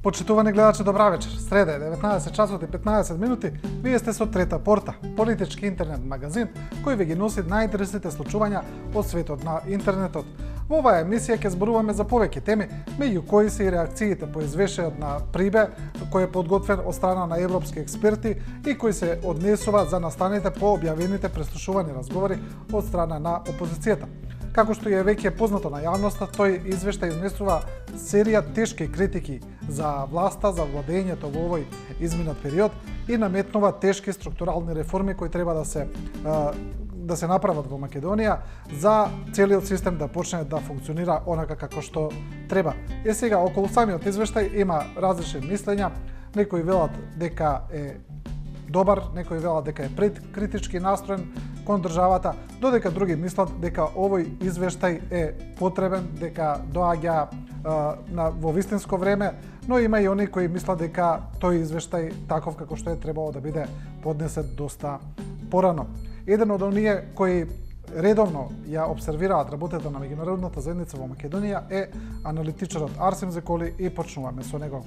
Почитувани гледачи, добра вечер. Среда е 19 часот и 15 минути. Вие сте со Трета порта, политички интернет магазин кој ви ги носи најинтересните случувања од светот на интернетот. Во оваа емисија ќе зборуваме за повеќе теми, меѓу кои се и реакциите по извештајот на Прибе, кој е подготвен од страна на европски експерти и кои се однесува за настаните по објавените преслушувани разговори од страна на опозицијата. Како што е веќе познато на јавноста, тој извештај изнесува серија тешки критики за власта, за владењето во овој изминат период и наметнува тешки структурални реформи кои треба да се направат во Македонија за целиот систем да почне да функционира онака како што треба. Е сега околу самиот извештај има различни мислења, некои велат дека е добар, некои велат дека е предкритички настроен кон државата, додека други мислат дека овој извештај е потребен, дека доаѓа во вистинско време, но има и они кои мислат дека тој извештај таков како што е требало да биде поднесет доста порано. Еден од оние кои редовно ја обсервираат работата на меѓународната заедница во Македонија е аналитичарот Арсим Зеколи и почнуваме со него.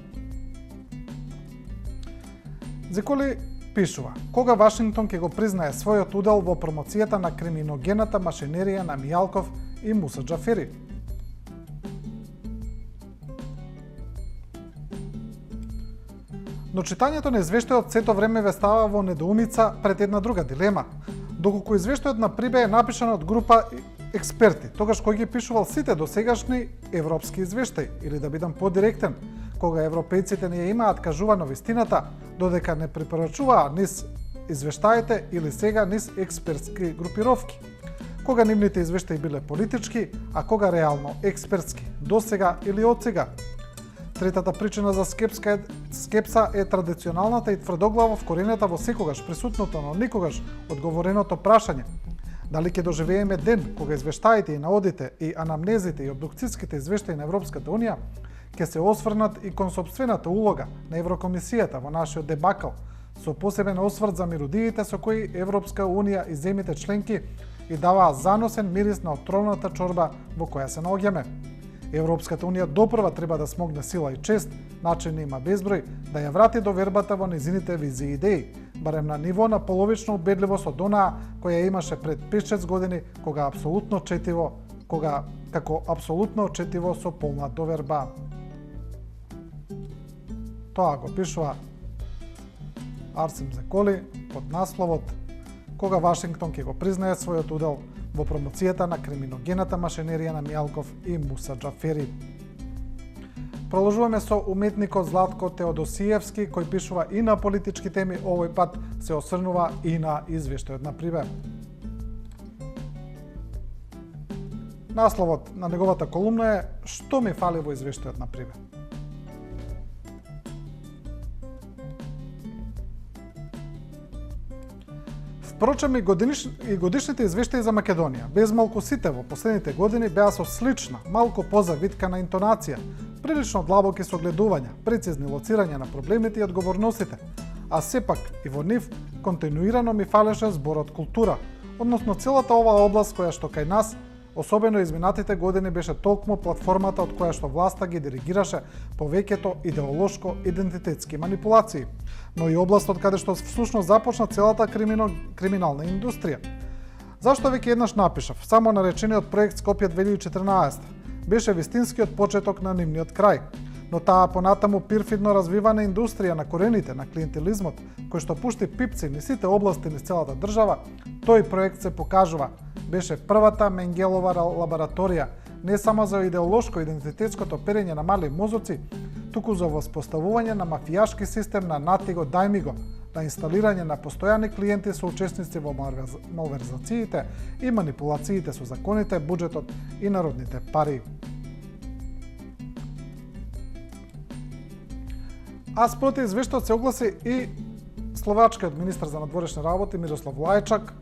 Зеколи пишува: кога Вашингтон ќе го признае својот удел во промоцијата на криминогената машинерија на Мијалков и Муса Џафери? Но читањето на извештајот сето време ве става во недоумица пред една друга дилема. Доколку извештајот на Прибе е напишан од група експерти, тогаш кој ги пишувал сите досегашни европски извештаи, или да бидам подиректен, кога европејците не ја имаат кажувано вистината, додека не препорачуваа низ извештаите или сега низ експертски групировки. Кога нивните извештаи биле политички, а кога реално експертски, досега или одсега. Третата причина за скепса е традиционалната и тврдоглаво вкоренета во секогаш присутното, но никогаш одговореното прашање. Дали ќе доживееме ден кога извештаите и наодите и анамнезите и обдукцијските извештаи на Европската Унија ќе се осврнат и кон сопствената улога на Еврокомисијата во нашиот дебакал, со посебен осврт за миродиите со кои Европска Унија и земите членки и даваа заносен мирис на отровната чорба во која се наоѓаме. Европската Унија допрва треба да смогне сила и чест, начини има безброј, да ја врати довербата во незините визии и идеи, барем на ниво на половична убедливост од онаа која имаше пред 5-6 години, кога како апсолутно четиво со полна доверба. Тоа го пишува Арсим Зеколи под насловот кога Вашингтон ќе го признае својот удел во промоцијата на криминогената машинерија на Мијалков и Муса Џафери. Продолжуваме со уметникот Златко Теодосиевски, кој пишува и на политички теми, овој пат се осврнува и на извештајот на Прибе. Насловот на неговата колумна е "Што ми фали во извештајот на Прибе?" Впрочем, и годишните извештаи за Македонија, без малку сите во последните години, беа со слична, малку позавиткана интонација, прилично длабоки согледувања, прецизни лоцирања на проблемите и одговорностите, а сепак и во нив континуирано ми фалеше зборот култура, односно целата оваа област која што кај нас, особено изминатите години, беше толкмо платформата од која што власта ги диригираше повеќето идеолошко-идентитетски манипулации, но и областот каде што всушност започна целата криминална индустрија. Зашто веќе еднаш напишав, само наречениот проект Скопје 2014 беше вистинскиот почеток на нивниот крај, но таа понатаму пирфидно развивана индустрија на корените на клиентелизмот, кој што пушти пипци низ сите области низ целата држава, тој проект се покажува беше првата Менгелова лабораторија не само за идеолошко-идентитетското перење на мали мозоци, туку за воспоставување на мафијашки систем на нати го дај ми го, на инсталирање на постојани клиенти со учесници во малверзациите и манипулациите со законите, буџетот и народните пари. А спроти извештајот се огласи и словачкиот министар за надворешни работи Мирослав Лајчак,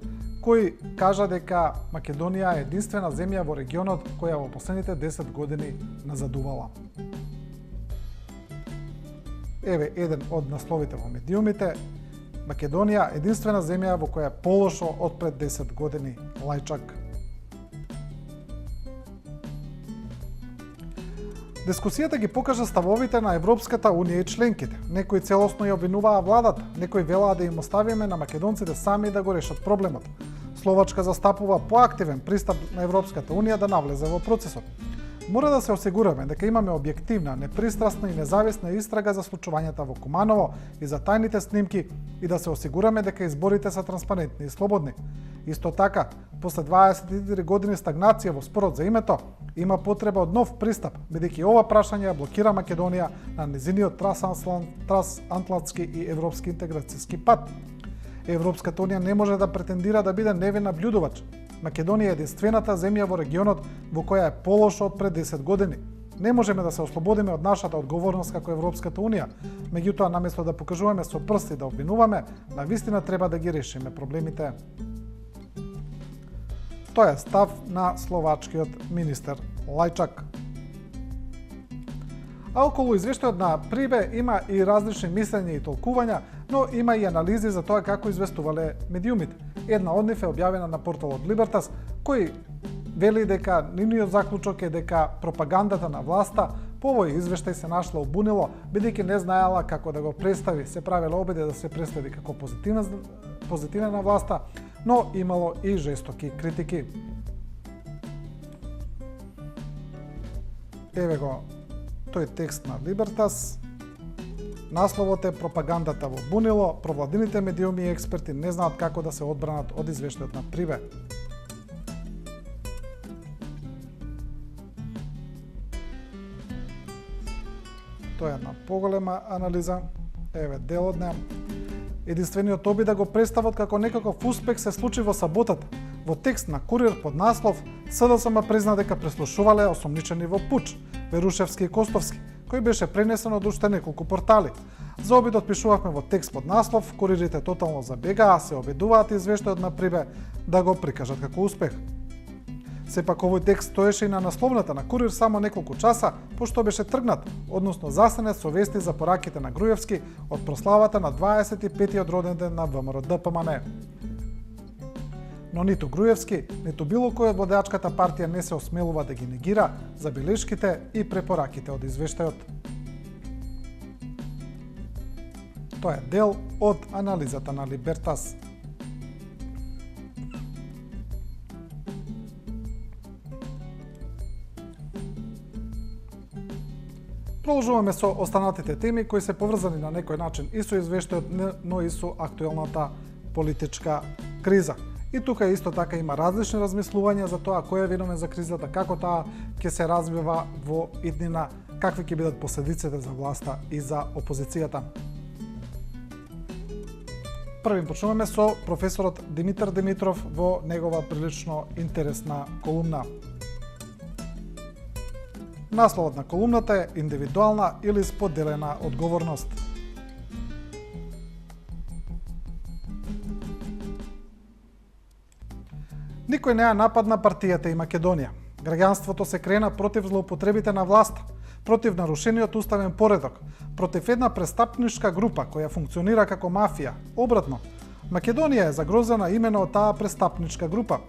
кој кажа дека Македонија е единствена земја во регионот која во последните 10 години назадувала. Еве еден од насловите во медиумите: Македонија единствена земја во која е полошо од пред 10 години, Лајчак. Дискусијата ги покажа ставовите на Европската унија и членките. Некои целосно ја обвинуваа владата, некои велаа да им оставиме на македонците сами да го решат проблемот. Словачка застапува поактивен пристап на Европската унија да навлезе во процесот. Мора да се осигураме дека имаме објективна, непристрасна и независна истрага за случувањата во Куманово и за тајните снимки и да се осигураме дека изборите се транспарентни и слободни. Исто така, после 24 години стагнација во спорот за името, има потреба од нов пристап, бидејќи ова прашање ја блокира Македонија на незиниот трансатлантски и европски интеграцијски пат. Европската унија не може да претендира да биде невин наблюдувач. Македонија е единствената земја во регионот во која е полошо од пред 10 години. Не можеме да се ослободиме од нашата одговорност како Европската унија, меѓутоа наместо да покажуваме со прсти да обвинуваме, навистина треба да ги решиме проблемите. Тоа е став на словачкиот министер Лајчак. А околу извештајот на Прибе има и различни мислења и толкувања, но има и анализи за тоа како известувале медиумите. Една од нив е објавена на порталот Либертас, кој вели дека нивниот заклучок е дека пропагандата на власта по овој извештај се нашла обунило, бидејќи не знаела како да го представи. Се правела обиди да се представи како позитивна на власта, но имало и жестоки критики. Еве го тој текст на Либертас. Насловот е пропагандата во бунило, провладините медиуми и експерти не знаат како да се одбранат од извештајот на Прибе. Тоа е една поголема анализа. Еве дел од неа. Единствениот обид да го представат како некаков успех се случи во саботата. Во текст на Курир под наслов СДСМ призна дека преслушувале осомничени во пуч, Верушевски и Костовски, кој беше пренесен од уште неколку портали. За обидот пишувавме во текст под наслов, куририте тотално забегаа, се обидуваат извештајот на Прибе да го прикажат како успех. Сепак овој текст стоеше и на насловната на Курир само неколку часа, пошто беше тргнат, односно заснет со вести за пораките на Груевски од прославата на 25-тиот роден ден на ВМРО ДПМН. Но ниту Груевски, ниту било кој од владеачката партија не се осмелува да ги негира забелешките и препораките од извештајот. Тоа е дел од анализата на Либертас. Продолжуваме со останатите теми кои се поврзани на некој начин и со извештајот, но и со актуелната политичка криза. И тука исто така има различни размислувања за тоа кој е виновен за кризата, како таа ќе се развива во иднина, какви ќе бидат последиците за власта и за опозицијата. Првим почнуваме со професорот Димитар Димитров во негова прилично интересна колумна. Насловот на колумната е индивидуална или споделена одговорност. Никој не ја нападна партијата и Македонија. Граѓанството се крена против злоупотребите на власта, против нарушениот уставен поредок, против една престапничка група која функционира како мафија. Обратно, Македонија е загрозена именно од таа престапничка група.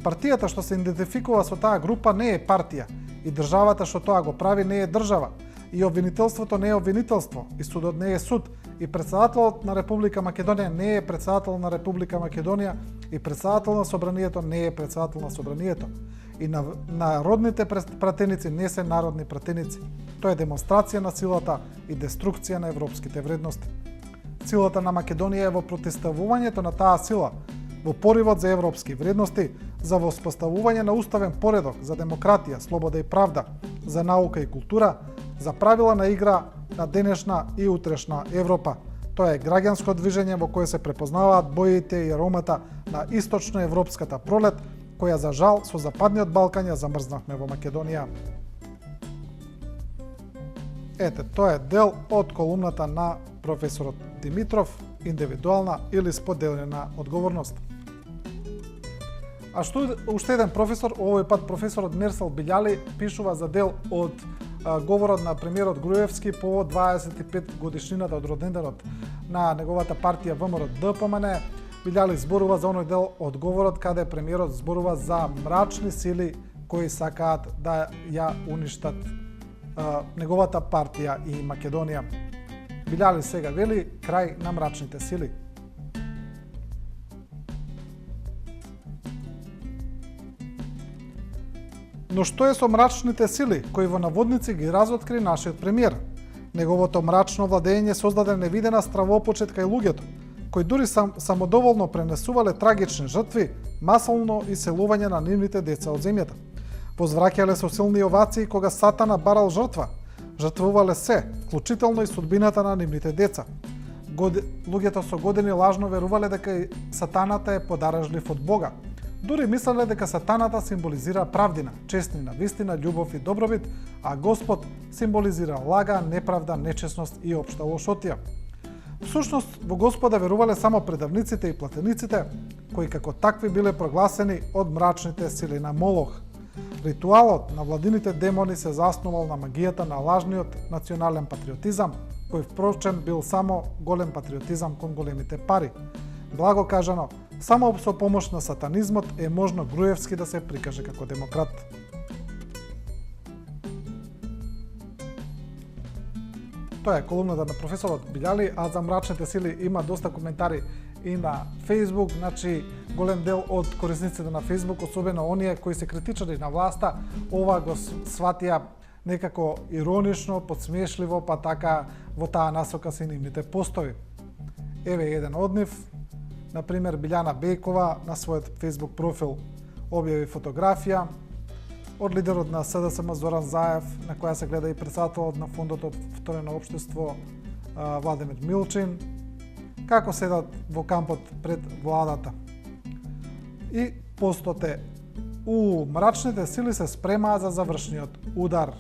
Партијата што се идентификува со таа група не е партија и државата што тоа го прави не е држава. И обвинителството не е обвинителство, и судот не е суд, и председателот на Република Македонија не е председател на Република Македонија, и председател на собранието не е председател на собранието. И народните пратеници не се народни пратеници. Тоа е демонстрација на силата и деструкција на европските вредности. Силата на Македонија е во противставувањето на таа сила, во поривот за европски вредности, за воспоставување на уставен поредок, за демократија, слобода и правда, за наука и култура, за правила на игра на денешна и утрешна Европа. Тоа е граѓанско движење во кое се препознаваат боите и аромата на источноевропската пролет, која за жал со западниот Балкан ја замрзнавме во Македонија. Ете, тоа е дел од колумната на професорот Димитров, индивидуална или споделена одговорност. А што уште еден професор, овој пат професорот Мерсел Билјали, пишува за дел од говорот на премиерот Груевски по 25 годишнината од роденденот на неговата партија ВМРО ДПМН. Билјали зборува за оној дел од говорот каде премиерот зборува за мрачни сили кои сакаат да ја уништат неговата партија и Македонија. Билјали сега вели крај на мрачните сили. Но што е со мрачните сили, кои во наводници ги разоткри нашиот премиер? Неговото мрачно владење создаде невидена стравопочет кај луѓето, кои дури самодоволно пренесувале трагични жртви, масовно иселување на нивните деца од земјата. Возвраќале со силни овации кога Сатана барал жртва. Жртвувале се, вклучително и судбината на нивните деца. Луѓето со години лажно верувале дека Сатаната е подарежлив од Бога. Дури мислеле дека Сатаната символизира правдина, честнина, вистина, љубов и добробит, а Господ символизира лага, неправда, нечесност и општа лошотија. Всушност, во Господа верувале само предавниците и платениците, кои како такви биле прогласени од мрачните сили на Молох. Ритуалот на владините демони се заснувал на магијата на лажниот национален патриотизам, кој впрочем бил само голем патриотизам кон големите пари. Благо кажано, само со помош на сатанизмот е можно Груевски да се прикаже како демократ. Тоа е колумната на професорот Билјали, а за мрачните сили има доста коментари и на Facebook, значи голем дел од корисниците на Facebook, особено оние кои се критичари на власта, ова го сватија некако иронично, подсмешливо, па така во таа насока се нивните постои. Еве еден од нив, например Билјана Бејкова на својот Facebook профил објави фотографија од лидерот на СДСМ Зоран Заев, на која се гледа и председателот на фондот Отворено општество Владимир Милчин, како седат во кампот пред владата. И постот е: мрачните сили се спремаат за завршниот удар.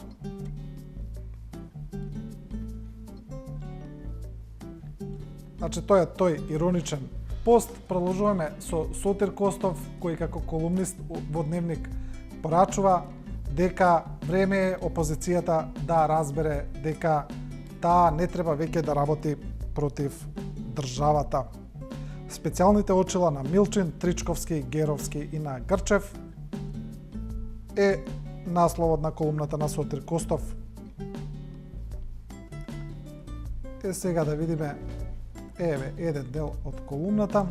Значи тој ироничен пост. Продолжуваме со Сотир Костов, кој како колумнист во Дневник порачува дека време е опозицијата да разбере дека таа не треба веќе да работи против државата. Специјалните очила на Милчин, Тричковски, Геровски и на Грчев е насловот на колумната на Сотир Костов. Сега да видиме еве еден дел од колумната.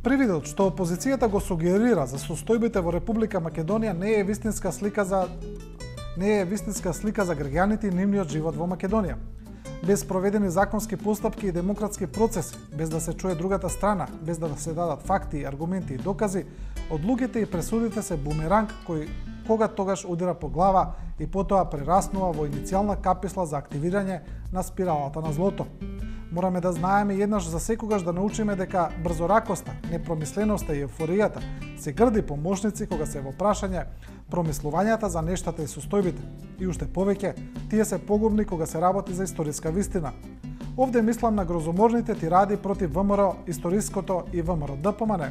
Привидот што опозицијата го сугерира за состојбите во Република Македонија не е вистинска слика за граѓаните и нивниот живот во Македонија. Без проведени законски постапки и демократски процеси, без да се чуе другата страна, без да се дадат факти, аргументи и докази, одлуките и пресудите се бумеранг кој кога тогаш удира по глава и потоа прераснува во иницијална каписла за активирање на спиралата на злото. Мораме да знаеме еднаш за секогаш да научиме дека брзоракоста, непромисленоста и еуфоријата се грди помошници кога се во прашање промислувањата за нештата и состојбите. И уште повеќе, тие се погубни кога се работи за историска вистина. Овде мислам на грозоморните тиради против ВМРО историското и ВМРО ДПМН,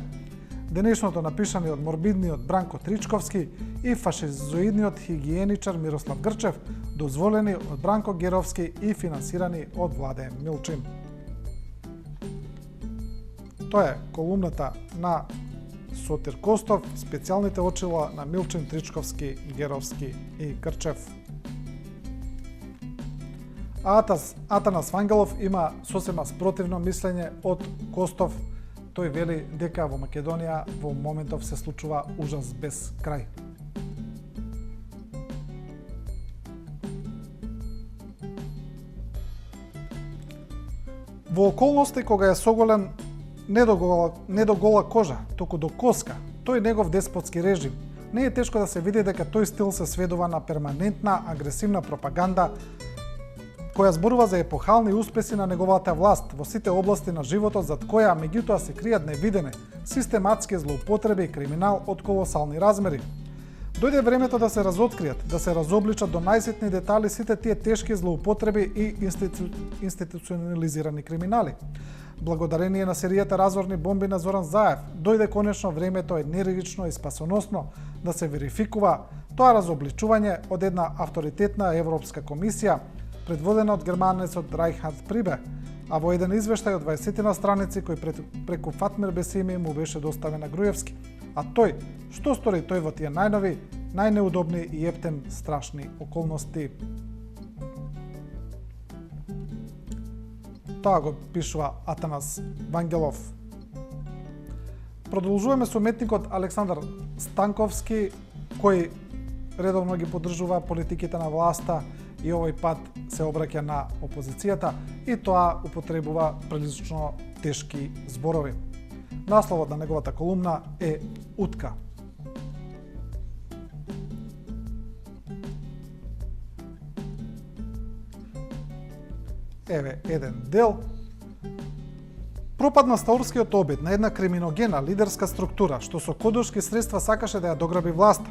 денешното напишани од морбидниот Бранко Тричковски и фашизоидниот хигиеничар Мирослав Грчев, дозволени од Бранко Геровски и финансирани од Владе Милчин. Тоа е колумната на Сотир Костов, специјалните очила на Милчин, Тричковски, Геровски и Грчев. Атанас Вангелов има сосема спротивно мислење од Костов. Тој вели дека во Македонија во моментов се случува ужас без крај. Во околности кога е соголен не до гола кожа, туку до коска, тој негов деспотски режим, не е тешко да се види дека тој стил се сведува на перманентна агресивна пропаганда која зборува за епохални успеси на неговата власт во сите области на животот, зад која меѓутоа се кријат невидени, систематски злоупотреби и криминал од колосални размери. Дојде времето да се разоткријат, да се разобличат до најситни детали сите тие тешки злоупотреби и институционализирани криминали. Благодарение на серијата разорни бомби на Зоран Заев, дојде конечно времето енергично и спасоносно да се верификува тоа разобличување од една авторитетна Европска комисија, предводена од германецот Райхард Прибе, а во еден извештај од 20 на страници кој преку Фатмир Бесими му беше доставен на Груевски. А тој, што стори тој во тие најнови најнеудобни и ептен страшни околности. Тоа го пишува Атанас Вангелов. Продолжуваме со уметникот Александар Станковски, кој редовно ги поддржува политиките на власта и овој пат се обраќа на опозицијата и тоа употребува прилично тешки зборови. Насловот на неговата колумна е Утка. Еве еден дел. Пропадна Стаурскиот обид на една криминогена лидерска структура, што со кодовски средства сакаше да ја дограби власта.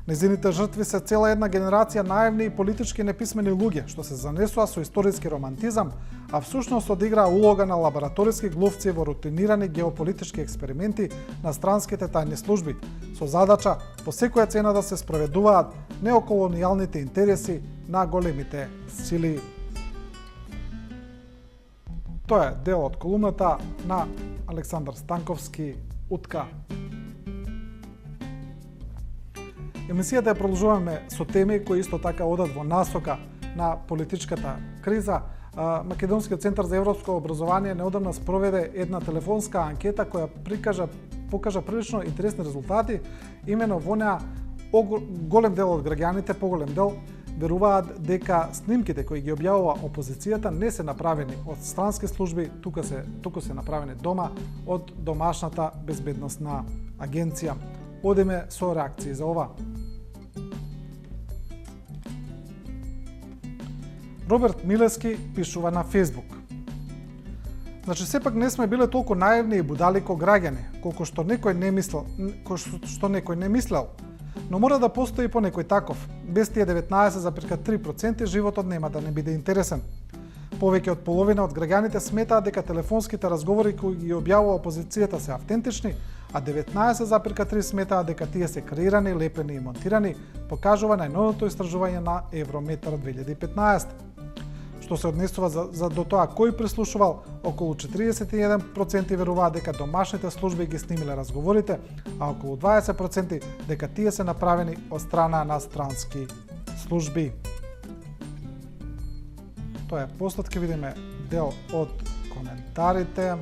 Незините жртви се цела една генерација наивни и политички неписмени луѓе, што се занесува со историски романтизам, а всушност одиграа улога на лабораториски глувци во рутинирани геополитички експерименти на странските тајни служби, со задача по секоја цена да се спроведуваат неоколонијалните интереси на големите сили. Тоа е дел од колумната на Александар Станковски Утка. Емисијата ја продолжуваме со теми кои исто така одат во насока на политичката криза. Македонскиот центар за европско образование неодамна спроведе една телефонска анкета која покажа прилично интересни резултати. Имено во неа голем дел од граѓаните, поголем дел, веруваат дека снимките кои ги објавува опозицијата не се направени од странски служби, туку се направени дома од домашната безбедносна агенција. Одиме со реакции за ова. Роберт Милески пишува на Фейсбук. Значи, сепак не сме биле толку наивни и будали ко граѓани, колку што некој не мислел, но мора да постои по некој таков. Без тие 19,3% животот нема да не биде интересен. Повеќе од половина од граѓаните сметаат дека телефонските разговори кои ги објавува опозицијата се автентични, а 19,3% сметаат дека тие се креирани, лепени и монтирани, покажува најновото истражување на Еврометар 2015. Што се однесува до тоа кој прислушувал, околу 41% веруваат дека домашните служби ги снимиле разговорите, а околу 20% дека тие се направени од страна на странски служби. Тоа е постат, ке видиме дел од коментарите.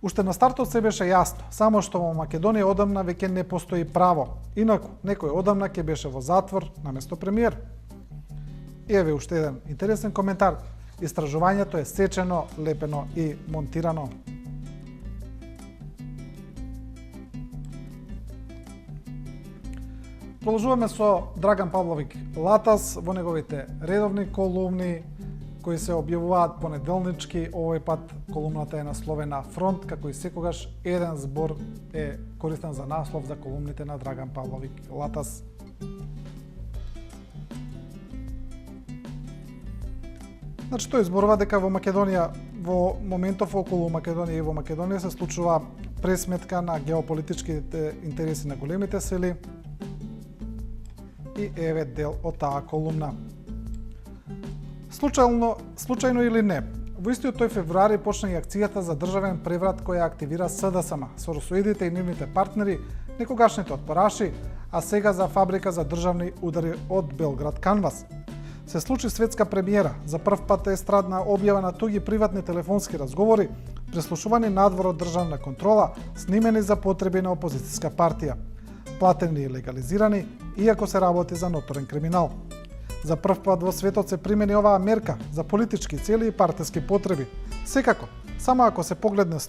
Уште на стартот се беше јасно, само што во Македонија одамна веќе не постои право. Инаку, некој одамна ќе беше во затвор наместо премиер. Еве уште еден интересен коментар. Истражувањето е сечено, лепено и монтирано. Продолжуваме со Драган Павловик Латас во неговите редовни колумни кои се објавуваат понеделнички. Овој пат колумната е насловена Фронт, како и секогаш еден збор е користен за наслов за колумните на Драган Павловик Латас. Значи, тој зборува дека во Македонија, во моментов околу Македонија и во Македонија се случува пресметка на геополитичките интереси на големите сили. И еве дел од таа колумна. Случајно или не, во истиот тој февруари почна и акцијата за државен преврат која активира СДСМ со русоидите и нивните партнери, некогашните отпораши, а сега за фабрика за државни удари од Белград Канвас. Се случи светска премиера, за прв пат естрадна објава на туги приватни телефонски разговори, преслушувани надвор од државна контрола, снимени за потреби на опозицијска партија, платени и легализирани, иако се работи за ноторен криминал. За прв пат во светот се примени оваа мерка за политички цели и партиски потреби. Секако, само ако се погледне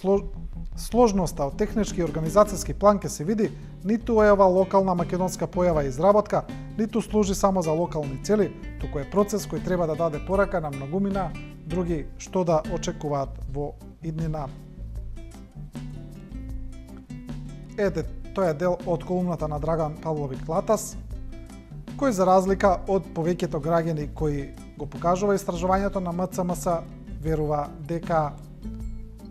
сложноста од технички и организацијски план ке се види, ниту е ова локална македонска појава и изработка, ниту служи само за локални цели, туку е процес кој треба да даде порака на многумина други што да очекуваат во иднина. Ете, тоа е дел од колумната на Драган Павловик Латас, кој за разлика од повеќето граѓани кои го покажува истражувањето на МЦМС, верува дека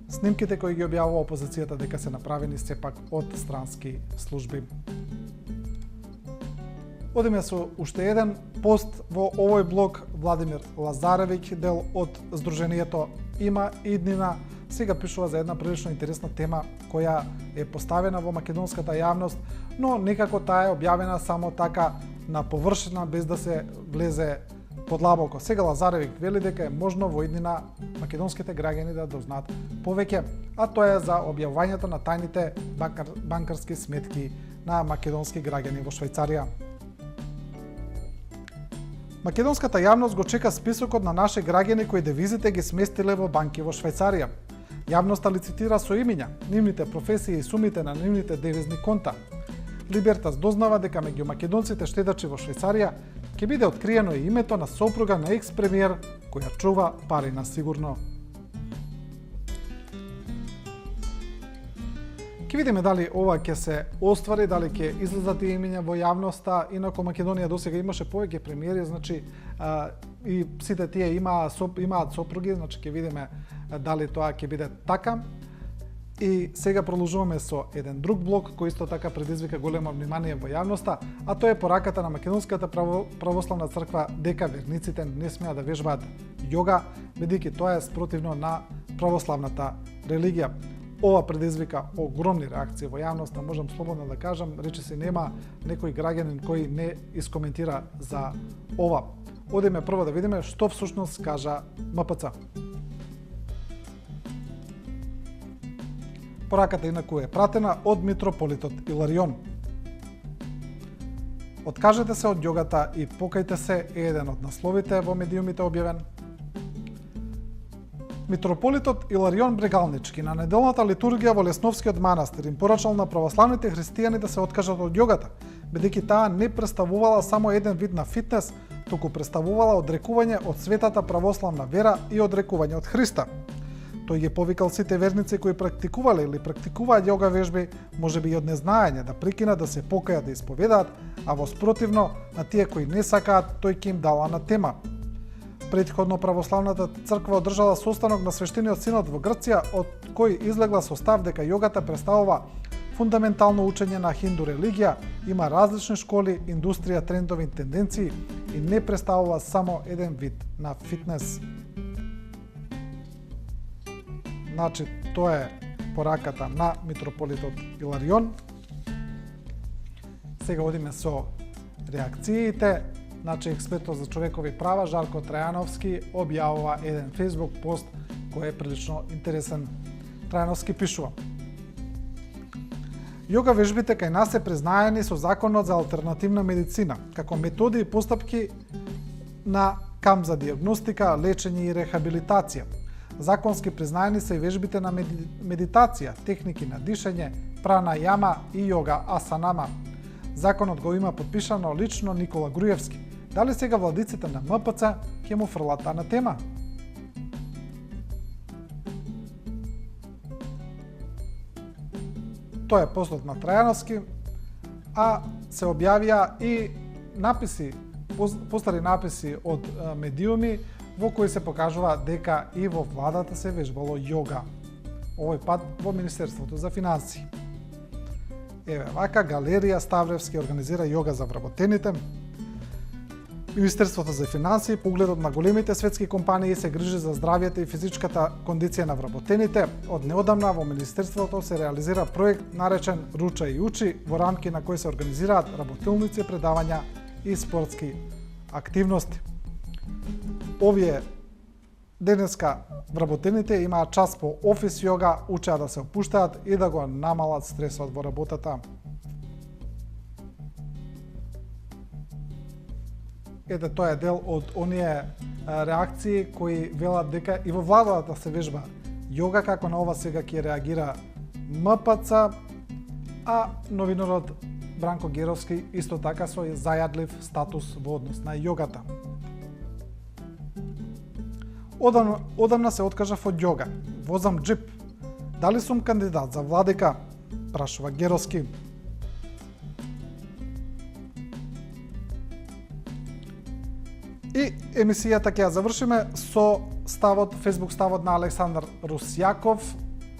снимките кои ги објавува опозицијата дека се направени сепак од странски служби. Одиме со уште еден пост во овој блог. Владимир Лазаревиќ, дел од Сдруженијето Има иднина, сега пишува за една прилично интересна тема која е поставена во македонската јавност, но некако таа е објавена само така на површина, без да се влезе подлабоко. Сега Лазаревик вели дека е можно во иднина македонските граѓани да дознаат повеќе, а тоа е за објавувањето на тајните банкарски сметки на македонски граѓани во Швајцарија. Македонската јавност го чека списокот на наши граѓани кои девизите ги сместиле во банки во Швајцарија. Јавноста лицитира со имиња, нивните професии и сумите на нивните девизни конта. Либертас дознава дека меѓу македонците штедачи во Швајцарија ќе биде откриено и името на сопруга на екс-премиер која чува пари на сигурно. Ќе видиме дали ова ќе се оствари, дали ќе излезат и имиња во јавноста. Инаку Македонија досега имаше повеќе премиери, значи и сите тие имаат сопруги, значи ќе видиме дали тоа ќе биде така. И сега продолжуваме со еден друг блок кој исто така предизвика големо внимание во јавноста, а тоа е пораката на Македонската православна црква дека верниците не смеат да вежбаат јога, бидејќи тоа е спротивно на православната религија. Ова предизвика огромни реакции во јавноста, можам слободно да кажам, речиси нема некој граѓанин кој не искоментира за ова. Одиме прво да видиме што всушност кажа МПЦ. Пораката инаку е пратена од митрополитот Иларион. Откажете се од јогата и покајте се е еден од насловите во медиумите објавен. Митрополитот Иларион Брегалнички на неделната литургија во Лесновскиот манастир им порачал на православните христијани да се откажат од јогата, бидејќи таа не представувала само еден вид на фитнес, туку представувала одрекување од светата православна вера и одрекување од Христа. Тој ги повикал сите верници кои практикувале или практикуваат јога вежби, можеби и од незнаење, да прекинат да се покајат да исповедаат, а во спротивно на тие кои не сакаат, тој ќе им дала на тема. Претходно православната црква одржала состанок на свештениот синод во Грција, од кој излегла со став дека јогата представува фундаментално учење на хинду религија, има различни школи, индустрија, трендови и тенденции и не представува само еден вид на фитнес. Значи, тоа е пораката на митрополитот Иларион. Сега одиме со реакциите. Значи, експертот за човекови права Жарко Трајановски објавува еден Facebook пост кој е прилично интересен. Трајановски пишува: Јога вежбите кај нас се признаени со Законот за алтернативна медицина, како методи и постапки на кам за диагностика, лечење и рехабилитација. Законски признаени се и вежбите на медитација, техники на дишење, прана јама и јога асанама. Законот го има подпишано лично Никола Груевски. Дали сега владиците на МПЦ ќе му фрлат таа на тема? Тоа е постот на Трајановски, а се објавија и написи, постари написи од медиуми во кои се покажува дека и во владата се вежбало јога. Овој пат во Министерството за финансии. Еве вака Галерија Ставревски организира јога за вработените. Министерството за финансии, погледот на големите светски компании, се грижи за здравјето и физичката кондиција на вработените. Од неодамна во Министерството се реализира проект наречен Руча и учи, во рамки на кои се организираат работилници, предавања и спортски активности. Овие денеска вработените имаат час по офис јога, учеа да се опуштаат и да го намалат стресот во работата. Ете, тоа е дел од оние реакции кои велат дека и во владата се вежба јога, како на ова сега ќе реагира МПЦ, а новинарот Бранко Геровски исто така со зајадлив статус во однос на јогата. Одамна се откажав од јога. Возам джип. Дали сум кандидат за владика? Прашува Геровски. И емисијата ќе ја завршиме со Facebook ставот на Александар Русјаков,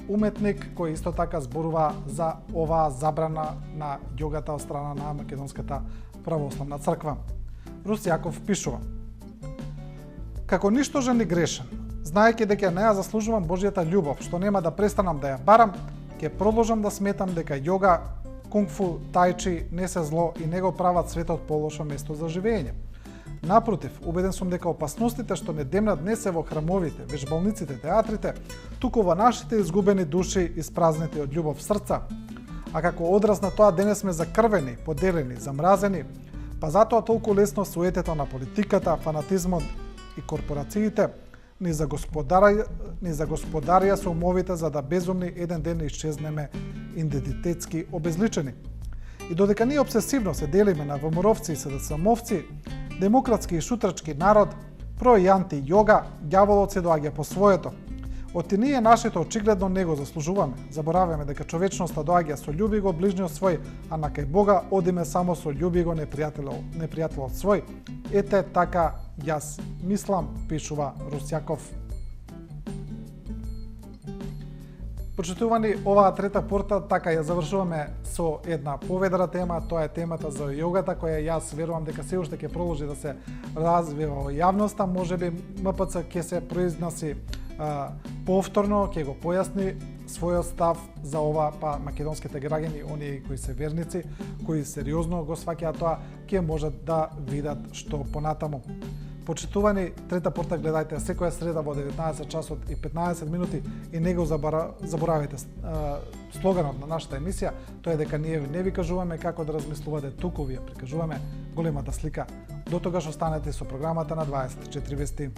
уметник кој исто така зборува за оваа забрана на јогата од страна на Македонската православна црква. Русјаков пишува: Како ништожен и грешен, Знаејќи дека не ја заслужувам Божјата љубов, што нема да престанам да ја барам, ќе продолжам да сметам дека јога, кунг-фу, тајчи не се зло и не го прават светот полошо место за живење. Напротив, убеден сум дека опасностите што не демнат не се во храмовите, вежбалниците, театрите, туку во нашите изгубени души испразнети од љубов срца. А како одраз на тоа денес сме закрвени, поделени, замразени, па затоа толку лесно суетето на политиката, фанатизмот и корпорациите ни загосподарија со умовите за да безумни еден ден исчезнеме идентитетски обезличени. И додека ние обсесивно се делиме на ВМРО-вци и СДСМ-овци, демократски и шутрачки народ, про и анти јога, ѓаволот се доаѓа по своето. Од ние нашето очигледно не го заслужуваме. Забораваме дека човечноста доаѓа со љуби го ближниот свој, а на кај Бога одиме само со љуби го непријателот свој. Ете така јас мислам, пишува Русјаков. Почитувани, оваа трета порта така ја завршуваме со една поведра тема, тоа е темата за јогата, која јас верувам дека се уште ќе продолжи да се развива во јавноста, можеби МПЦ ќе се произнеси повторно, ќе го појасни својот став за ова, па македонските граѓани, оние кои се верници, кои сериозно го сваќаат тоа, ќе можат да видат што понатаму. Почитувани, трета порта гледајте секоја среда во 19 часот и 15 минути и не го заборавајте слоганот на нашата емисија, тоа е дека ние не ви кажуваме како да размислувате, туку ви ја прикажуваме големата слика. До тогаш останете со програмата на 24 вести.